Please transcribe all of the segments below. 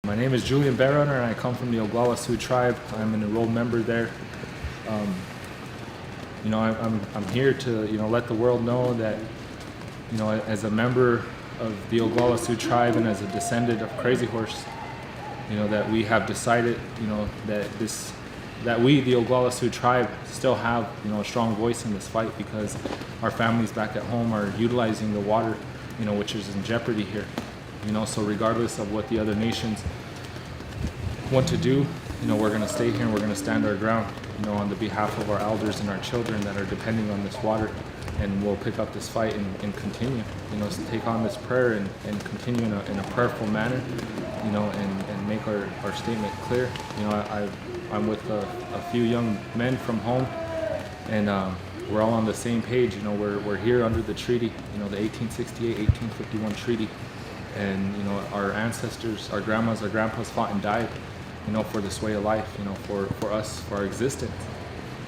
My name is Julian Bearrunner, and I come from the Oglala Sioux tribe. I'm an enrolled member there. I'm here to let the world know that as a member of the Oglala Sioux tribe and as a descendant of Crazy Horse, that we have decided that we, the Oglala Sioux tribe, still have a strong voice in this fight, because our families back at home are utilizing the water, which is in jeopardy here. So regardless of what the other nations want to do, we're going to stay here and we're going to stand our ground, on the behalf of our elders and our children that are depending on this water. And we'll pick up this fight and continue, take on this prayer and continue in a prayerful manner, and make our statement clear. I'm with a few young men from home, and we're all on the same page. We're here under the treaty, the 1868-1851 treaty. And our ancestors, our grandmas, our grandpas fought and died, for this way of life, for us, for our existence.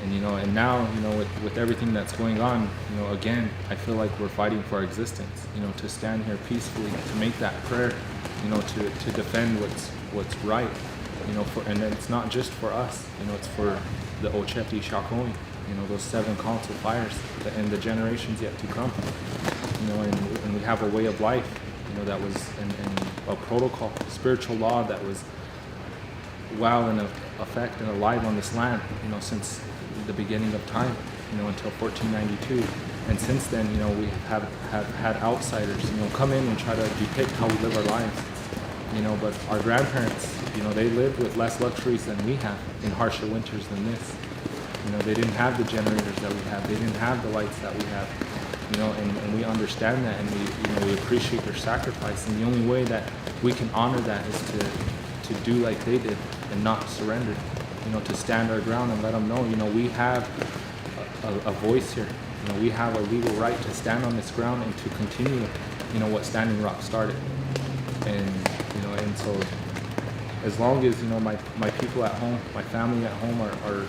And now, with everything that's going on, again, I feel like we're fighting for our existence, to stand here peacefully, to make that prayer, to defend what's right, and it's not just for us, it's for the Ochepi Shakoni, those 7 council fires and the generations yet to come, and we have a way of life, that was in a protocol, spiritual law that was in effect and alive on this land, since the beginning of time, until 1492. And since then, we have had outsiders, come in and try to depict how we live our lives, but our grandparents, they lived with less luxuries than we have in harsher winters than this. They didn't have the generators that we have. They didn't have the lights that we have. And we understand that, and we appreciate their sacrifice. And the only way that we can honor that is to do like they did and not surrender. To stand our ground and let them know, we have a voice here. We have a legal right to stand on this ground and to continue, what Standing Rock started. And so, as long as my people at home, my family at home are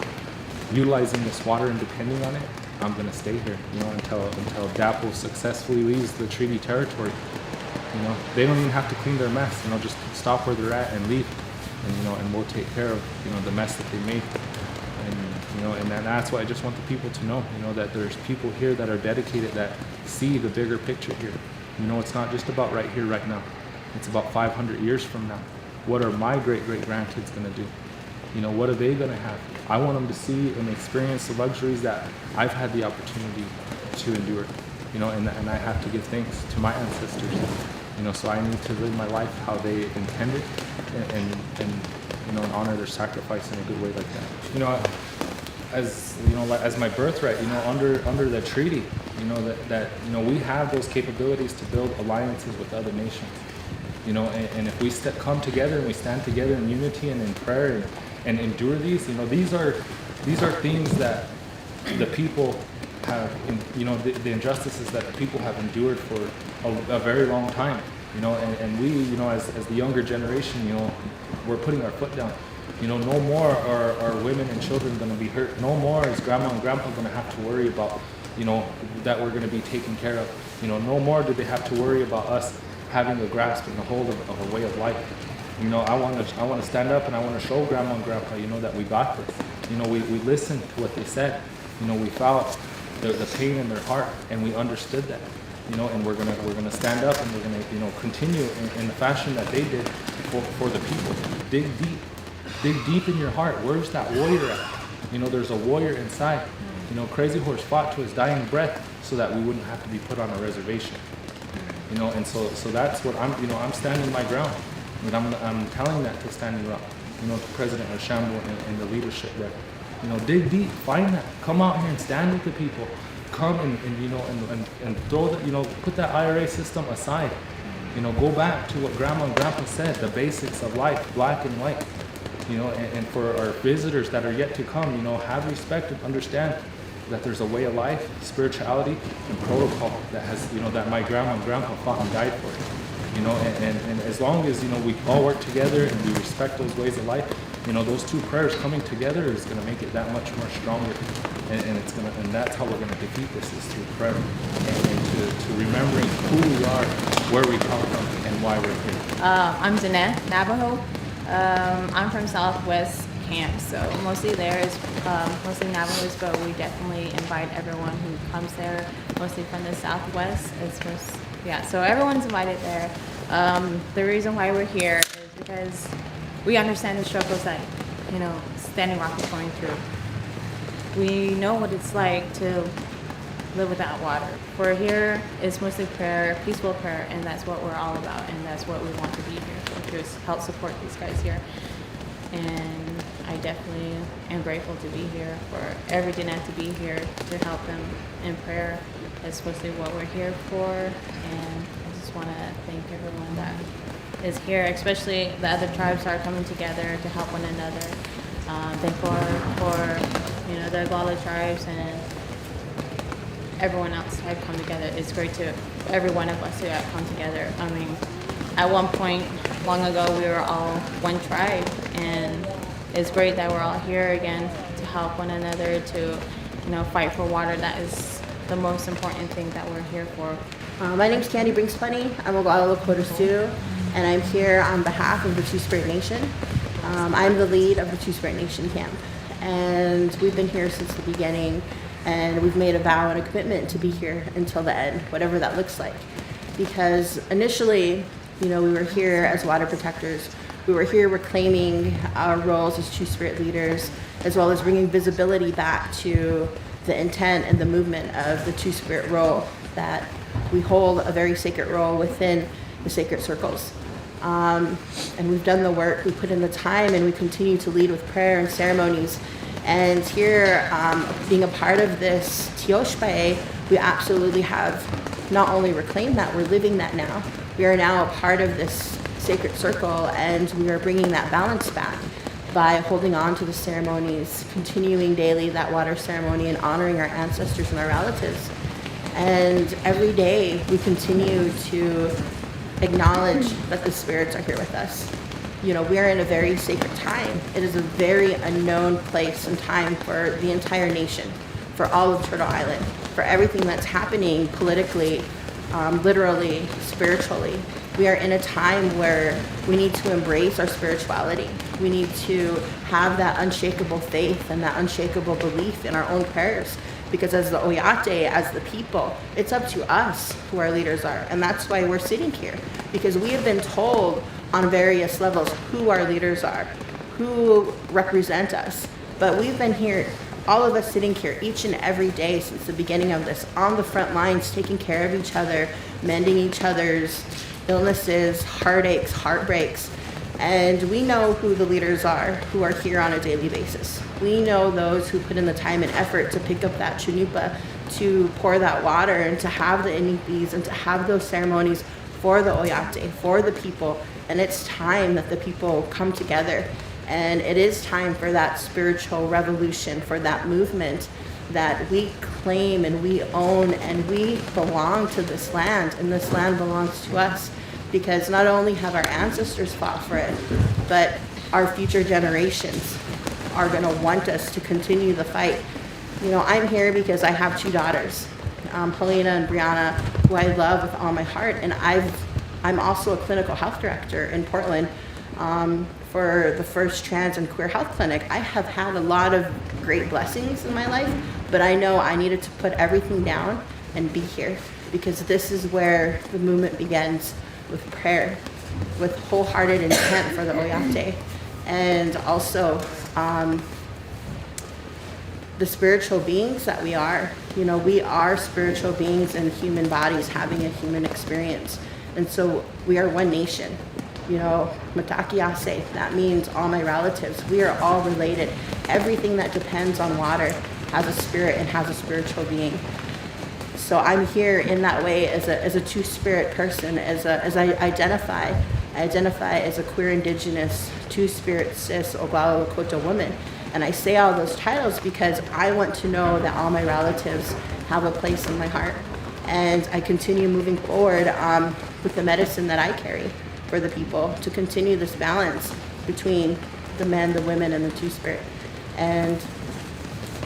utilizing this water and depending on it, I'm going to stay here, until DAPL successfully leaves the treaty territory. They don't even have to clean their mess, just stop where they're at and leave, and we'll take care of, the mess that they made. And that's what I just want the people to know, that there's people here that are dedicated, that see the bigger picture here. It's not just about right here, right now. It's about 500 years from now. What are my great-great-grandkids going to do? What are they going to have? I want them to see and experience the luxuries that I've had the opportunity to endure, and I have to give thanks to my ancestors, so I need to live my life how they intended and honor their sacrifice in a good way like that. As my birthright, under the treaty, that we have those capabilities to build alliances with other nations, and if we come together and we stand together in unity and in prayer and endure these, these are things that the people have, the injustices that the people have endured for a very long time, and we, as the younger generation, we're putting our foot down. No more are women and children going to be hurt. No more is grandma and grandpa going to have to worry about, that we're going to be taken care of. No more do they have to worry about us having a grasp and a hold of a way of life. I want to stand up and I want to show grandma and grandpa, that we got this. We listened to what they said. We felt the pain in their heart, and we understood that. And we're gonna stand up and we're gonna, continue in the fashion that they did for the people. Dig deep in your heart. Where's that warrior at? There's a warrior inside. Crazy Horse fought to his dying breath so that we wouldn't have to be put on a reservation. And so that's what I'm standing my ground. And I'm telling that to Standing Rock, to President Archambault and the leadership there. Dig deep, find that. Come out here and stand with the people. Come and throw that, put that IRA system aside. Go back to what Grandma and Grandpa said, the basics of life, black and white. And for our visitors that are yet to come, have respect and understand that there's a way of life, spirituality, and protocol that has, that my grandma and grandpa fought and died for. And as long as, we all work together and we respect those ways of life, those two prayers coming together is going to make it that much more stronger. And that's how we're going to defeat this, is through prayer and to remembering who we are, where we come from, and why we're here. I'm Danette, Navajo. I'm from Southwest Camp, so mostly there is mostly Navajos, but we definitely invite everyone who comes there, mostly from the Southwest. So everyone's invited there. The reason why we're here is because we understand the struggles that, Standing Rock is going through. We know what it's like to live without water. For here, it's mostly prayer, peaceful prayer, and that's what we're all about, and that's what we want to be here for, to help support these guys here. And I definitely am grateful to be here for everything and to be here to help them in prayer. That's mostly what we're here for, and I just want to thank everyone that is here, especially the other tribes are coming together to help one another. Thankful for the Oglala tribes and everyone else have come together. It's great to every one of us who have come together. I mean, at one point long ago we were all one tribe, and it's great that we're all here again to help one another, to fight for water. That is the most important thing that we're here for. My name's Candy Brings Plenty. I'm a Oglala Lakota Sioux, and I'm here on behalf of the Two-Spirit Nation. I'm the lead of the Two-Spirit Nation camp, and we've been here since the beginning, and we've made a vow and a commitment to be here until the end, whatever that looks like. Because initially, we were here as water protectors. We were here reclaiming our roles as Two-Spirit leaders, as well as bringing visibility back to the intent and the movement of the Two-Spirit role, that we hold a very sacred role within the sacred circles. And we've done the work, we put in the time, and we continue to lead with prayer and ceremonies. And here, being a part of this Tioshpae, we absolutely have not only reclaimed that, we're living that now. We are now a part of this sacred circle, and we are bringing that balance back by holding on to the ceremonies, continuing daily that water ceremony, and honoring our ancestors and our relatives. And every day we continue to acknowledge that the spirits are here with us. We are in a very sacred time. It is a very unknown place and time for the entire nation, for all of Turtle Island, for everything that's happening politically, literally, spiritually. We are in a time where we need to embrace our spirituality. We need to have that unshakable faith and that unshakable belief in our own prayers. Because as the Oyate, as the people, it's up to us who our leaders are. And that's why we're sitting here. Because we have been told on various levels who our leaders are, who represent us. But we've been here, all of us sitting here each and every day since the beginning of this, on the front lines, taking care of each other, mending each other's illnesses, heartaches, heartbreaks. And we know who the leaders are who are here on a daily basis. We know those who put in the time and effort to pick up that chunupa, to pour that water, and to have the inipis, and to have those ceremonies for the Oyate, for the people. And it's time that the people come together. And it is time for that spiritual revolution, for that movement that we claim and we own, and we belong to this land, and this land belongs to us. Because not only have our ancestors fought for it, but our future generations are going to want us to continue the fight. I'm here because I have two daughters, Helena and Brianna, who I love with all my heart. And I'm also a clinical health director in Portland for the first trans and queer health clinic. I have had a lot of great blessings in my life, but I know I needed to put everything down and be here, because this is where the movement begins, with prayer, with wholehearted intent for the Oyate, and also the spiritual beings that we are. We are spiritual beings in human bodies having a human experience. And so we are one nation. Matakiase, that means all my relatives. We are all related. Everything that depends on water has a spirit and has a spiritual being. So I'm here in that way as a two-spirit person, as I identify as a queer, indigenous, two-spirit, cis, Oglala Lakota woman. And I say all those titles because I want to know that all my relatives have a place in my heart. And I continue moving forward with the medicine that I carry for the people, to continue this balance between the men, the women, and the two-spirit. And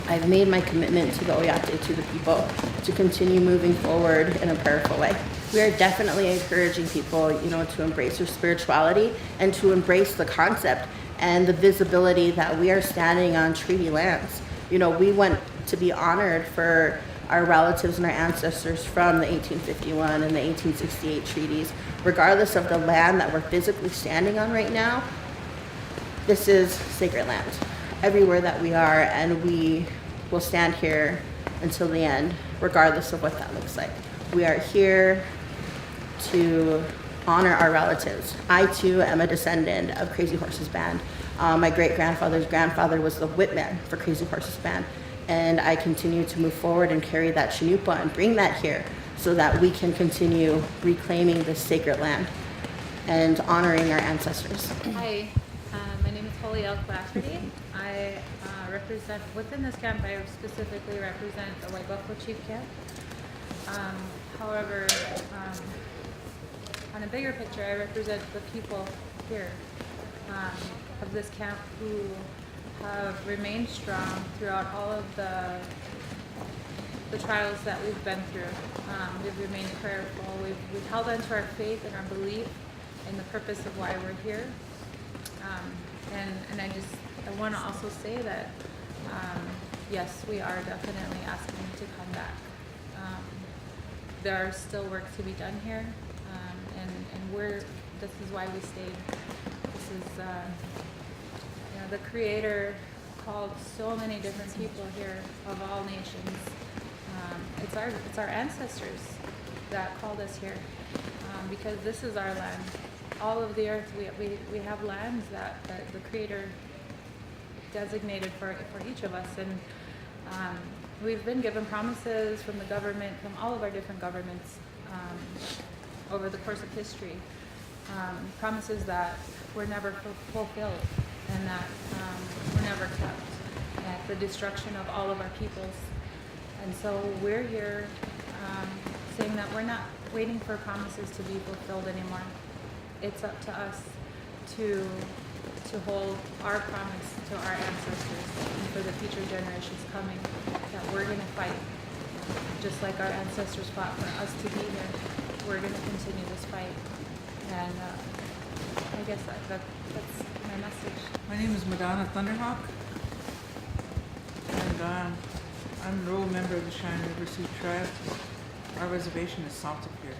I've made my commitment to the Oyate, to the people, to continue moving forward in a prayerful way. We are definitely encouraging people, to embrace their spirituality and to embrace the concept and the visibility that we are standing on treaty lands. We want to be honored for our relatives and our ancestors from the 1851 and the 1868 treaties. Regardless of the land that we're physically standing on right now, this is sacred land everywhere that we are, and we will stand here until the end, regardless of what that looks like. We are here to honor our relatives. I too am a descendant of Crazy Horses Band. My great-grandfather's grandfather was the whip man for Crazy Horses Band, and I continue to move forward and carry that Chinupa and bring that here so that we can continue reclaiming this sacred land and honoring our ancestors. Hi, my name is Holly Elk Lafferty. I represent, within this camp, I specifically represent the White Buffalo Chief Camp. However, on a bigger picture, I represent the people here of this camp who have remained strong throughout all of the trials that we've been through. We've remained prayerful. We've held on to our faith and our belief in the purpose of why we're here. And I want to also say that yes, we are definitely asking to come back. There are still work to be done here, and this is why we stayed. This is the Creator called so many different people here of all nations. It's our ancestors that called us here, because this is our land. All of the earth, we have lands that the Creator designated for each of us, and we've been given promises from the government, from all of our different governments over the course of history, promises that were never fulfilled and that were never kept, at the destruction of all of our peoples. And so we're here saying that we're not waiting for promises to be fulfilled anymore. It's up to us to hold our promise to our ancestors and for the future generations coming, that we're going to fight. Just like our ancestors fought for us to be here, we're going to continue this fight. And I guess that's my message. My name is Madonna Thunderhawk, and I'm a rural member of the Cheyenne River Sioux Tribe. Our reservation is south of here.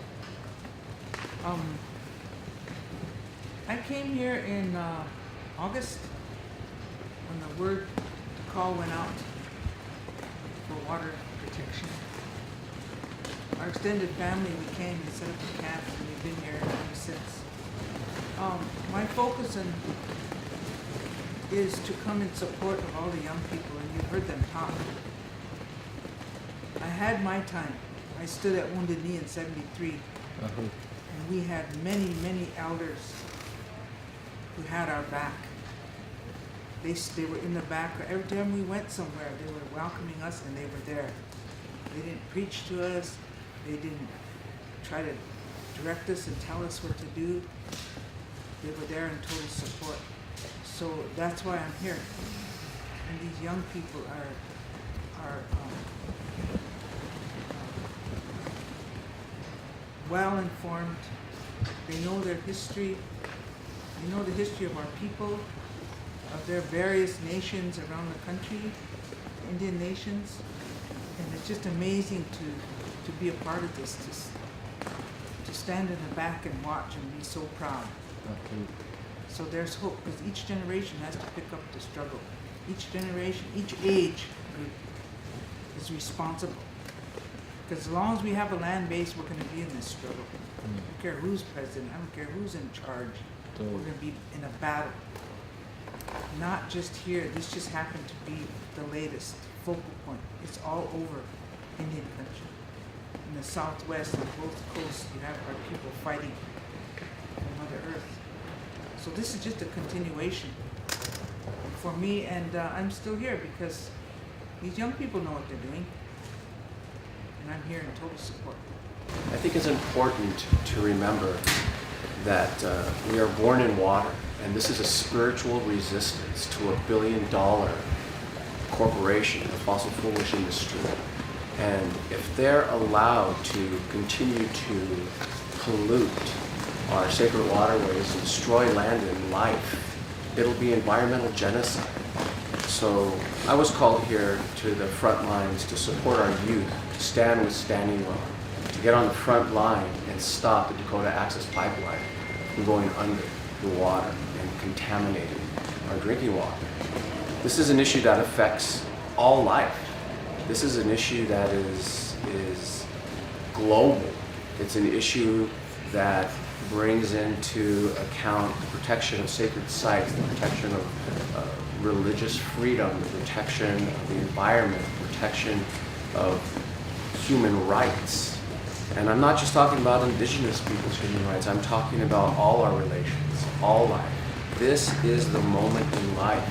I came here in August when the word call went out for water protection. Our extended family, we came and set up a camp, and we've been here ever since. My focus is to come in support of all the young people, and you've heard them talk. I had my time. I stood at Wounded Knee in '73, and we had many, many elders who had our back. They were in the back. Every time we went somewhere, they were welcoming us, and they were there. They didn't preach to us. They didn't try to direct us and tell us what to do. They were there in total support. So that's why I'm here. And these young people are well informed. They know their history. They know the history of our people, of their various nations around the country, Indian nations. And it's just amazing to be a part of this, to stand in the back and watch and be so proud. So there's hope, because each generation has to pick up the struggle. Each generation, each age group is responsible. Because as long as we have a land base, we're going to be in this struggle. I don't care who's president, I don't care who's in charge. We're going to be in a battle. Not just here, this just happened to be the latest focal point. It's all over Indian country. In the southwest and both coasts, you have our people fighting for Mother Earth. So this is just a continuation for me, and I'm still here because these young people know what they're doing, and I'm here in total support. I think it's important to remember that we are born in water, and this is a spiritual resistance to $1 billion corporation, the fossil fuels industry. And if they're allowed to continue to pollute our sacred waterways and destroy land and life, it'll be environmental genocide. So I was called here to the front lines to support our youth, to stand with Standing Rock, to get on the front line and stop the Dakota Access Pipeline from going under the water and contaminating our drinking water. This is an issue that affects all life. This is an issue that is global. It's an issue that brings into account the protection of sacred sites, the protection of religious freedom, the protection of the environment, the protection of human rights. And I'm not just talking about indigenous people's human rights, I'm talking about all our relations, all life. This is the moment in life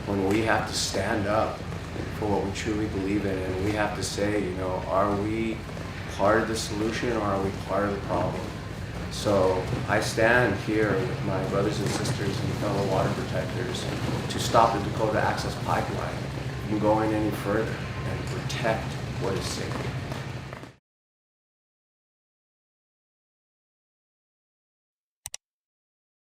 when we have to stand up for what we truly believe in, and we have to say, you know, are we part of the solution or are we part of the problem? So I stand here with my brothers and sisters and fellow water protectors to stop the Dakota Access Pipeline from going any further and protect what is sacred.